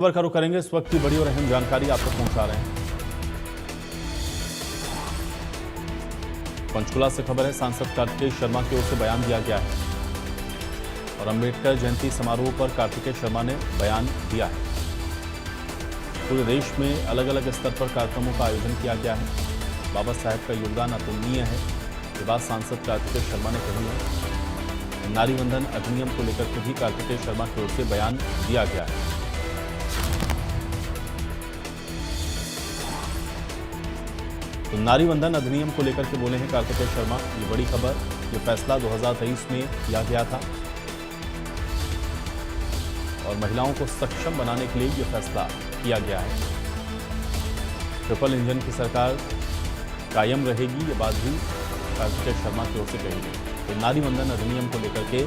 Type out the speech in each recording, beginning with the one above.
खबर का रुख करेंगे। इस वक्त की बड़ी और अहम जानकारी आप तक पहुंचा रहे हैं। पंचकुला से खबर है, सांसद कार्तिकेय शर्मा की ओर से बयान दिया गया है और अंबेडकर जयंती समारोह पर कार्तिकेय शर्मा ने बयान दिया है। पूरे देश में अलग अलग स्तर पर कार्यक्रमों का आयोजन किया गया है। बाबा साहेब का योगदान अतुलनीय है, ये बात सांसद कार्तिकेय शर्मा ने कही है। नारी वंदन अधिनियम को लेकर के भी कार्तिकेय शर्मा की ओर से बयान दिया गया है। तो नारी वंदन अधिनियम को लेकर के बोले हैं कार्तिकेय शर्मा। ये बड़ी खबर, ये फैसला 2023 में किया गया था और महिलाओं को सक्षम बनाने के लिए ये फैसला किया गया है। ट्रिपल इंजन की सरकार कायम रहेगी, ये बात भी कार्तिकेय शर्मा की ओर से कही गई। तो नारी वंदन अधिनियम को लेकर के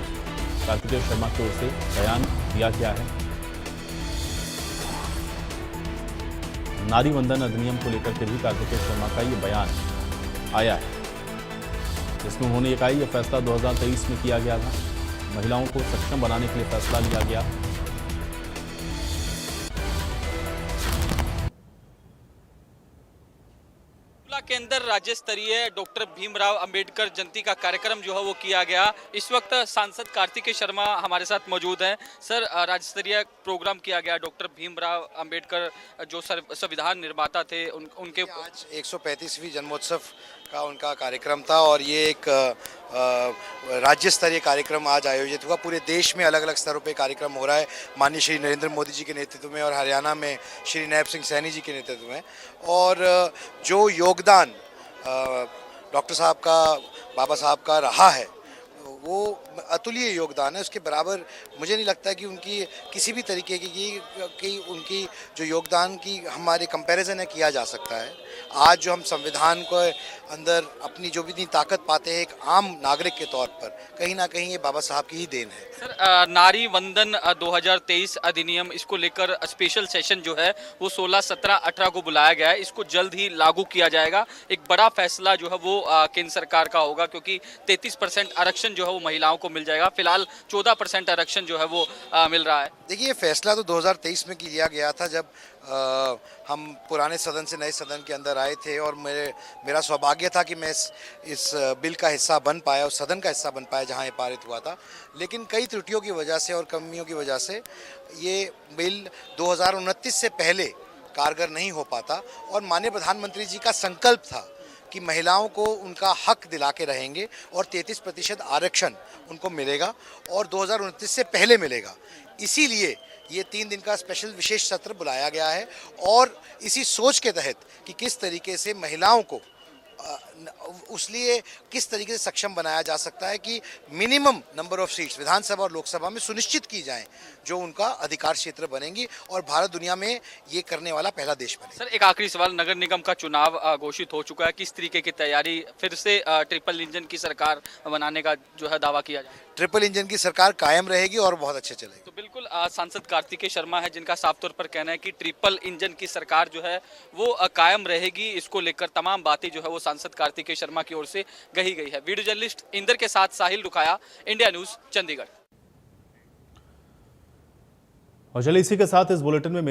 कार्तिकेय शर्मा की ओर से बयान दिया गया है। नारी वंदन अधिनियम को लेकर के भी कार्तिकेय शर्मा का ये बयान आया है, जिसमें उन्होंने ये कहा यह फैसला 2023 में किया गया था। महिलाओं को सक्षम बनाने के लिए फैसला लिया गया। के अंदर राज्य स्तरीय डॉक्टर भीमराव अंबेडकर जयंती का कार्यक्रम जो है वो किया गया। इस वक्त सांसद कार्तिकेय शर्मा हमारे साथ मौजूद हैं। सर, राज्य स्तरीय प्रोग्राम किया गया, डॉक्टर भीमराव अंबेडकर जो संविधान निर्माता थे उनके आज 135वीं जन्मोत्सव का उनका कार्यक्रम था और ये एक राज्य स्तरीय कार्यक्रम आज आयोजित हुआ। पूरे देश में अलग अलग स्तरों पे कार्यक्रम हो रहा है, माननीय श्री नरेंद्र मोदी जी के नेतृत्व में, और हरियाणा में श्री नायब सिंह सैनी जी के नेतृत्व में। और जो योगदान डॉक्टर साहब का, बाबा साहब का रहा है, वो अतुल्य योगदान है। उसके बराबर मुझे नहीं लगता कि उनकी किसी भी तरीके की उनकी जो योगदान की हमारे कंपैरिजन है किया जा सकता है। आज जो हम संविधान को अंदर अपनी जो भी इतनी ताकत पाते हैं एक आम नागरिक के तौर पर, कहीं ना कहीं ये बाबा साहब की ही देन है। सर, नारी वंदन 2023 अधिनियम, इसको लेकर स्पेशल सेशन जो है वो 16, 17, 18 को बुलाया गया है। इसको जल्द ही लागू किया जाएगा। एक बड़ा फैसला जो है वो केंद्र सरकार का होगा, क्योंकि 33% आरक्षण जो है वो महिलाओं को मिल जाएगा। फिलहाल 14% आरक्षण जो है वो मिल रहा है। देखिए, ये फैसला तो 2023 में किया गया था, जब हम पुराने सदन से नए सदन के अंदर आए थे, और मेरा सौभाग्य था कि मैं इस बिल का हिस्सा बन पाया, उस सदन का हिस्सा बन पाया जहां ये पारित हुआ था। लेकिन कई त्रुटियों की वजह से और कमियों की वजह से ये बिल 2029 से पहले कारगर नहीं हो पाता। और माननीय प्रधानमंत्री जी का संकल्प था कि महिलाओं को उनका हक दिला के रहेंगे और 33% आरक्षण उनको मिलेगा और 2029 से पहले मिलेगा। इसीलिए ये 3 दिन का स्पेशल विशेष सत्र बुलाया गया है, और इसी सोच के तहत कि किस तरीके से महिलाओं को उसलिए किस तरीके से सक्षम बनाया जा सकता है कि मिनिमम नंबर ऑफ सीट्स विधानसभा और लोकसभा में सुनिश्चित की जाएं, जो उनका अधिकार क्षेत्र बनेंगी और भारत दुनिया में ये करने वाला पहला देश बने। सर, एक आखिरी सवाल, नगर निगम का चुनाव घोषित हो चुका है, किस तरीके की तैयारी फिर से ट्रिपल इंजन की सरकार बनाने का जो है दावा किया जाए? ट्रिपल इंजन की सरकार कायम रहेगी और बहुत अच्छे चलेगी। तो बिल्कुल सांसद कार्तिकेय शर्मा है, जिनका साफ तौर पर कहना है कि ट्रिपल इंजन की सरकार जो है वो कायम रहेगी। इसको लेकर तमाम बातें जो है वो सांसद कार्तिकेय शर्मा की ओर से कही गई है। वीडियो जर्नलिस्ट इंदर के साथ साहिल रुखाया, इंडिया न्यूज, चंडीगढ़। और चलिए इसी के साथ इस बुलेटिन में